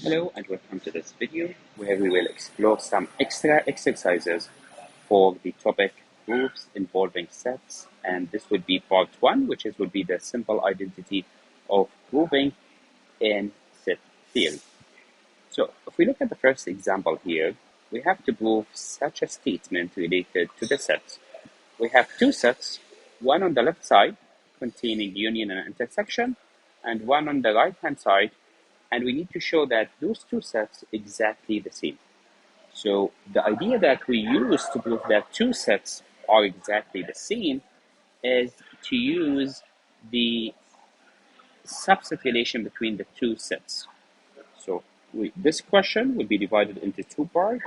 Hello and welcome to this video where we will explore some extra exercises for the topic groups involving sets, and this would be part 1, which would be the simple identity of grouping in set theory. So if we look at the first example here, we have to prove such a statement related to the sets. We have two sets, one on the left side containing union and intersection, and one on the right hand side, and we need to show that those two sets exactly the same. So the idea that we use to prove that two sets are exactly the same is to use the subset relation between the two sets. So this question will be divided into two parts.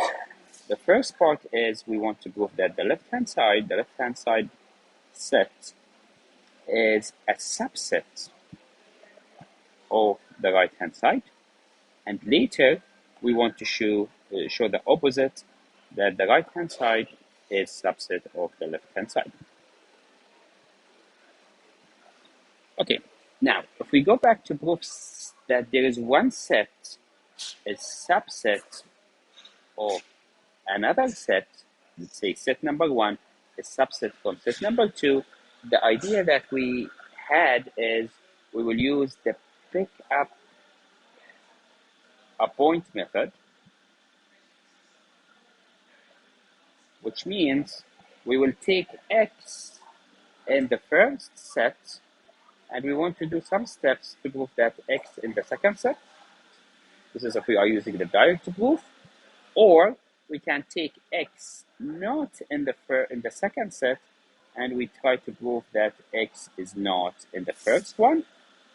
The first part is we want to prove that the left-hand side set is a subset of the right-hand side. And later, we want to show the opposite, that the right-hand side is subset of the left-hand side. Okay, now, if we go back to prove that there is one set is subset of another set, let's say set number 1 is subset from set number 2, the idea that we had is we will use the pick up a point method, which means we will take x in the first set and we want to do some steps to prove that x in the second set. This is if we are using the direct proof, or we can take x not in the second set and we try to prove that x is not in the first one,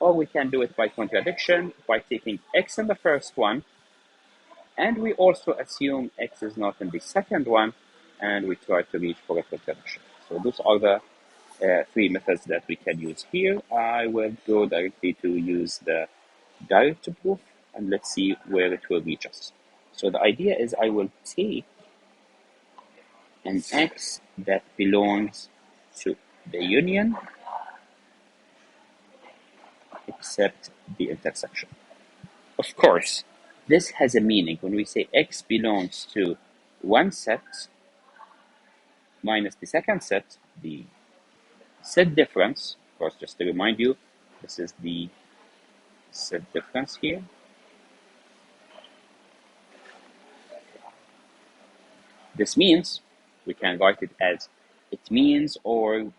or we can do it by contradiction by taking x in the first one and we also assume x is not in the second one and we try to reach for a contradiction. So those are the three methods that we can use here. I will go directly to use the direct proof and let's see where it will reach us. So the idea is I will take an x that belongs to the union except the intersection. Of course, this has a meaning. When we say x belongs to one set minus the second set, the set difference, of course, just to remind you, this is the set difference here. This means we can write it as it means, or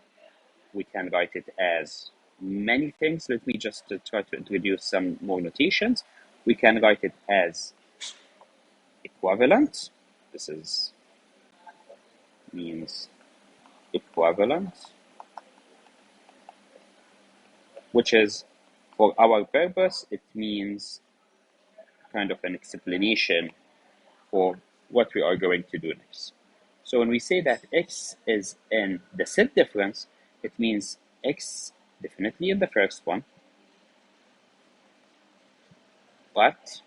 we can write it as many things. Let me just try to introduce some more notations. We can write it as equivalent. This means equivalent, which is, for our purpose, it means kind of an explanation for what we are going to do next. So when we say that x is in the set difference, it means x definitely in the first one, but,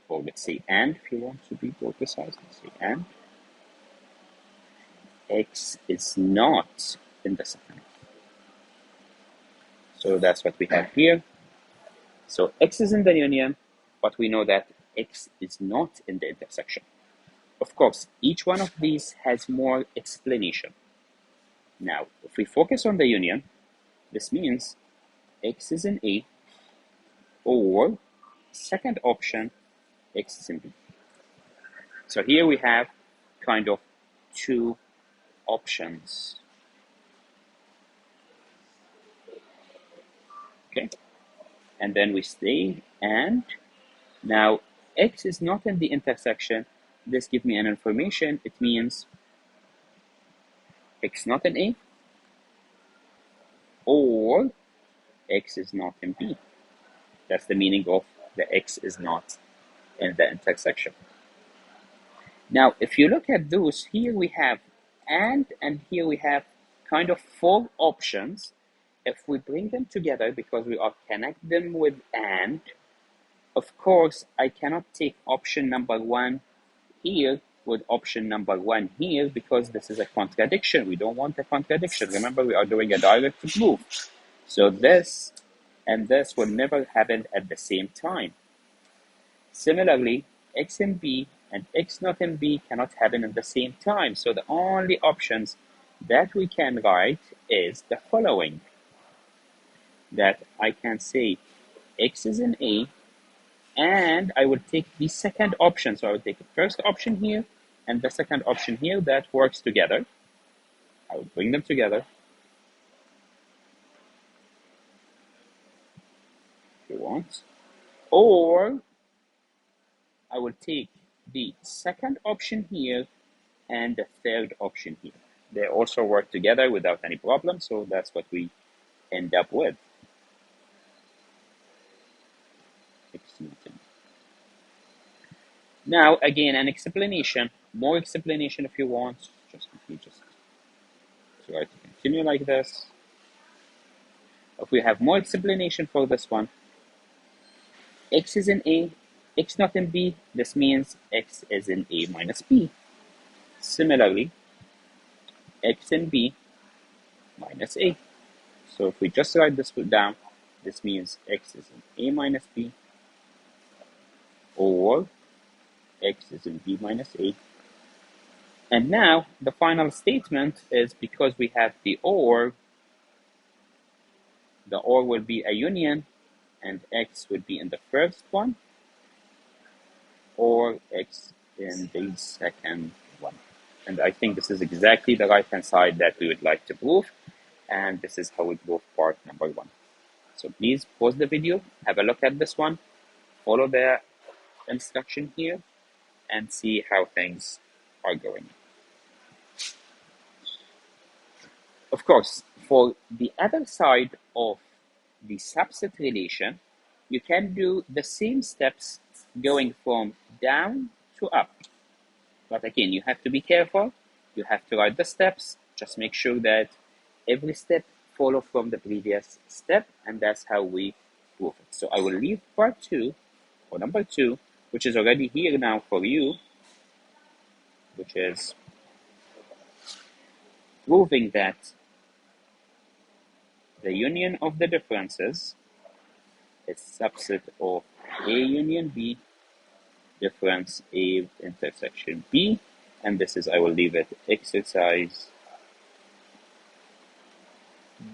or let's say and, if you want to be more precise, let's say and, x is not in the second one. So that's what we have here. So x is in the union, but we know that x is not in the intersection. Of course, each one of these has more explanation. Now, if we focus on the union, this means x is in A, or second option, x is in B. So here we have kind of two options. Okay, and then we stay, and now x is not in the intersection. This gives me an information. It means x not in A, or x is not in B. That's the meaning of the x is not in the intersection. Now, if you look at those, here we have and here we have kind of four options. If we bring them together, because we are connect them with and, of course, I cannot take option number 1 here with option number 1 here, because this is a contradiction. We don't want a contradiction. Remember, we are doing a direct proof. So this and this will never happen at the same time. Similarly, x in B and x not in B cannot happen at the same time. So the only options that we can write is the following. That I can say x is in A, and I will take the second option. So I will take the first option here and the second option here that works together. I will bring them together. If you want. Or I will take the second option here and the third option here. They also work together without any problem, so that's what we end up with. Now, again, an explanation, more explanation if you want. Just try to continue like this. If we have more explanation for this one, x is in A, x not in B, this means x is in A minus B. Similarly, x in B minus A. So if we just write this down, this means x is in A minus B, or x is in B minus A. And now the final statement is, because we have the or will be a union, and x would be in the first one, or x in the second one. And I think this is exactly the right-hand side that we would like to prove, and this is how we prove part number 1. So please pause the video, have a look at this one, follow the instruction here, and see how things are going. Of course, for the other side of the subset relation, you can do the same steps going from down to up. But again, you have to be careful. You have to write the steps. Just make sure that every step follows from the previous step, and that's how we prove it. So I will leave part 2, or number 2, which is already here now for you, which is proving that the union of the differences is subset of A union B, difference A intersection B, and this is, I will leave it exercise,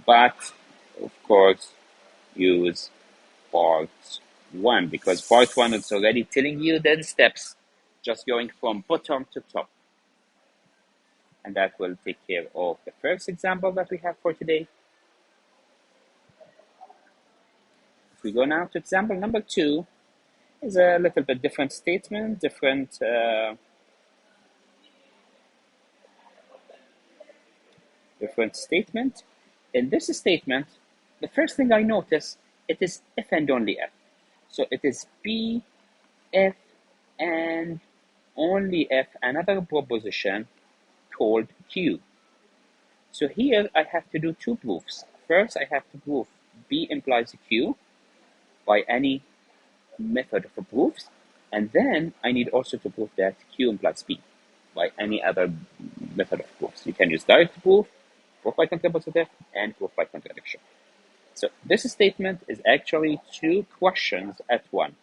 but of course use part 1, because part 1 is already telling you the steps, just going from bottom to top. And that will take care of the first example that we have for today. If we go now to example number 2, is a little bit different statement, different statement. In this statement, the first thing I notice, it is if and only if. So it is P, if, and only if another proposition called Q. So here I have to do 2 proofs. First, I have to prove B implies Q by any method of proofs, and then I need also to prove that Q implies B by any other method of proofs. You can use direct proof, proof by contrapositive, and proof by contradiction. So this statement is actually 2 questions at one.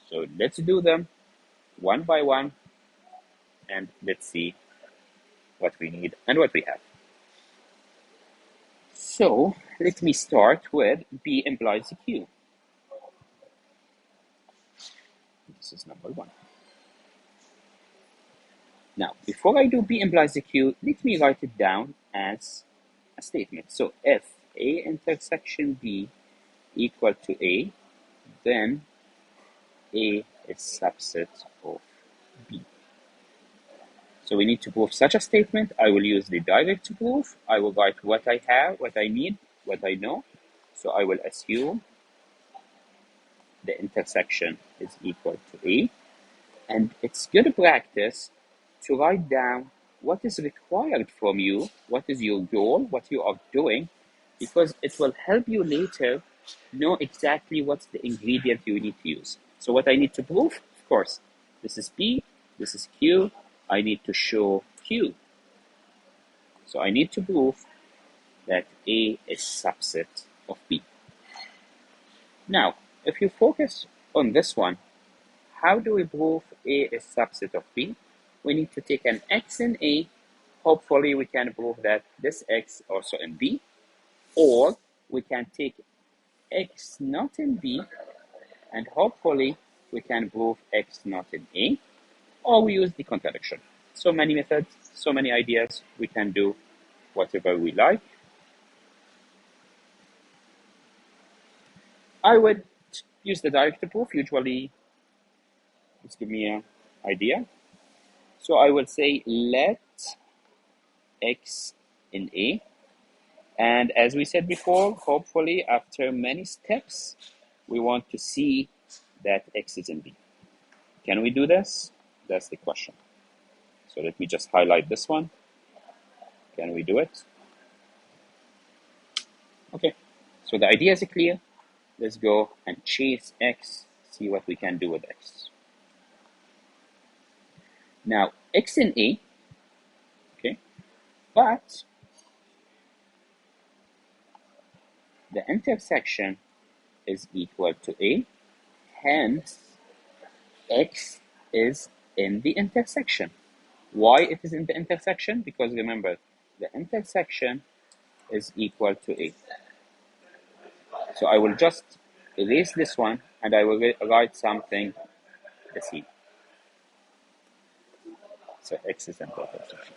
So let's do them one by one, and let's see what we need and what we have. So let me start with B implies Q. This is number 1. Now, before I do B implies Q, let me write it down as a statement. So if A intersection B equal to A, then A is subset of B. So we need to prove such a statement. I will use the direct proof. I will write what I have, what I need, what I know. So I will assume the intersection is equal to A. And it's good practice to write down what is required from you, what is your goal, what you are doing, because it will help you later know exactly what's the ingredient you need to use. So what I need to prove, of course, this is P, this is Q, I need to show Q. So I need to prove that A is subset of B. Now, if you focus on this one, how do we prove A is subset of B? We need to take an X in A. Hopefully, we can prove that this X also in B. Or we can take X not in B, and hopefully we can prove X not in A. Or we use the contradiction. So many methods, so many ideas. We can do whatever we like. I would use the direct proof. Usually, just give me an idea. So I will say let X in A. And as we said before, hopefully after many steps, we want to see that X is in B. Can we do this? That's the question. So let me just highlight this one. Can we do it? Okay, so the idea is clear. Let's go and chase X, see what we can do with X. Now, X in A, okay, but the intersection is equal to A, hence X is in the intersection. Why it is in the intersection? Because remember, the intersection is equal to A. So I will just erase this one and I will write something the same. So X is in the intersection.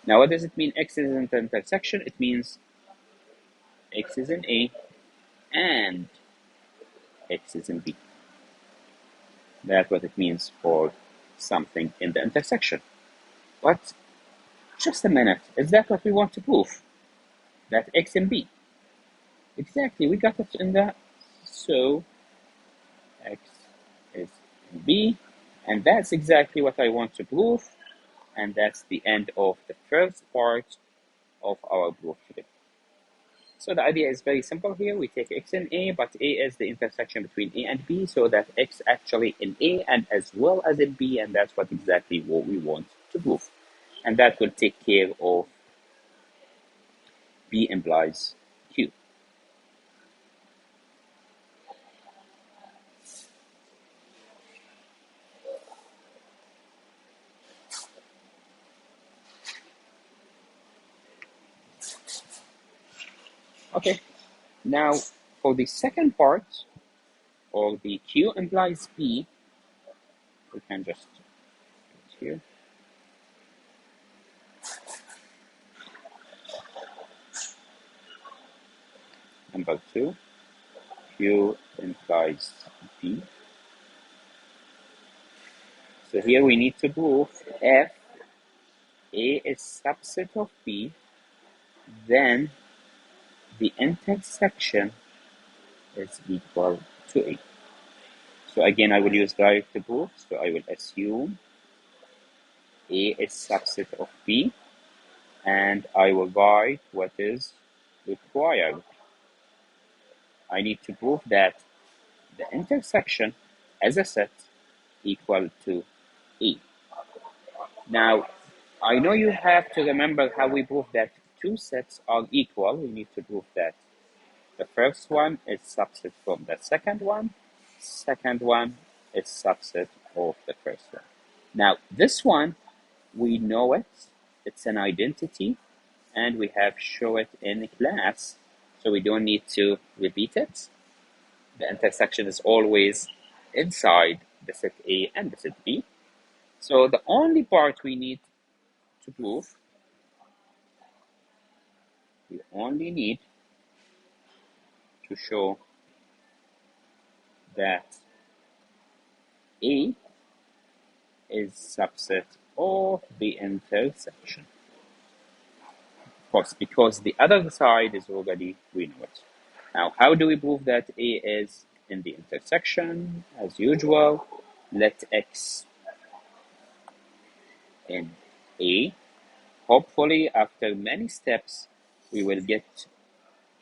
Now what does it mean X is in the intersection? It means X is in A and X is in B. That's what it means for something in the intersection. But just a minute, is that what we want to prove? That X in B? Exactly, we got it in the, so X is in B, and that's exactly what I want to prove, and that's the end of the first part of our proof today. So the idea is very simple here. We take X in A, but A is the intersection between A and B, so that X actually in A and as well as in B, and that's exactly what we want to prove. And that will take care of B implies Q. Okay, now for the second part, or the Q implies B, we can just put here. Number 2, Q implies B. So here we need to prove if A is subset of B, then the intersection is equal to A. So again, I will use direct proof. So I will assume A is subset of B, and I will write what is required. I need to prove that the intersection as a set equal to A. Now, I know you have to remember how we prove that two sets are equal. We need to prove that the first one is subset from the second one is subset of the first one. Now, this one, we know it. It's an identity, and we have shown it in class, so we don't need to repeat it. The intersection is always inside the set A and the set B. So the only part we need to prove, we only need to show that A is subset of the intersection. Of course, because the other side is already, we know it. Now, how do we prove that A is in the intersection? As usual, let X in A. Hopefully, after many steps, we will get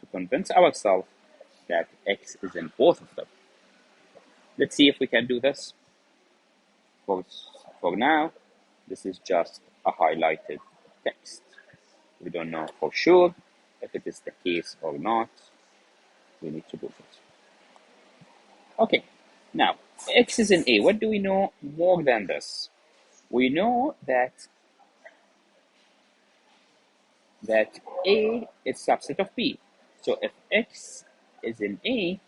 to convince ourselves that X is in both of them. Let's see if we can do this. For now, this is just a highlighted text. We don't know for sure if it is the case or not. We need to prove it. Okay, now X is in A. What do we know more than this? We know that A is subset of B. So if X is in A,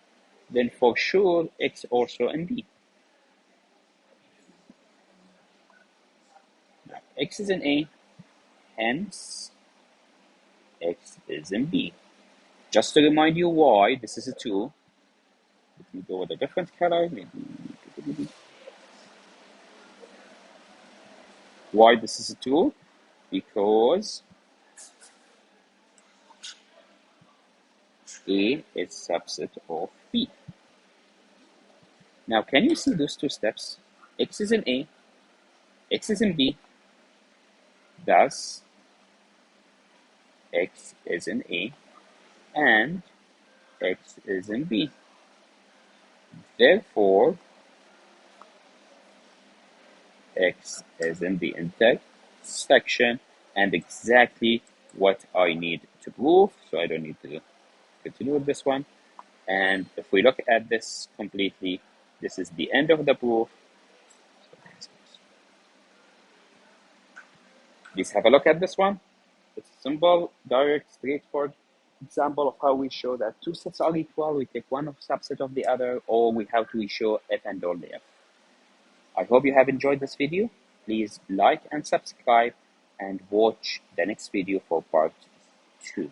then for sure X also in B. Now, X is in A, hence X is in B. Just to remind you why this is a 2, let me go with a different color, maybe. Why this is a 2? Because A is subset of B. Now, can you see those two steps? X is in A, X is in B, thus X is in A, and X is in B. Therefore, X is in the intersection, and exactly what I need to prove, so I don't need to continue with this one. And if we look at this completely, this is the end of the proof. Please have a look at this one. It's a simple, direct, straightforward example of how we show that two sets are equal. We take one subset of the other, or how do we show if and only if. I hope you have enjoyed this video. Please like and subscribe and watch the next video for part 2.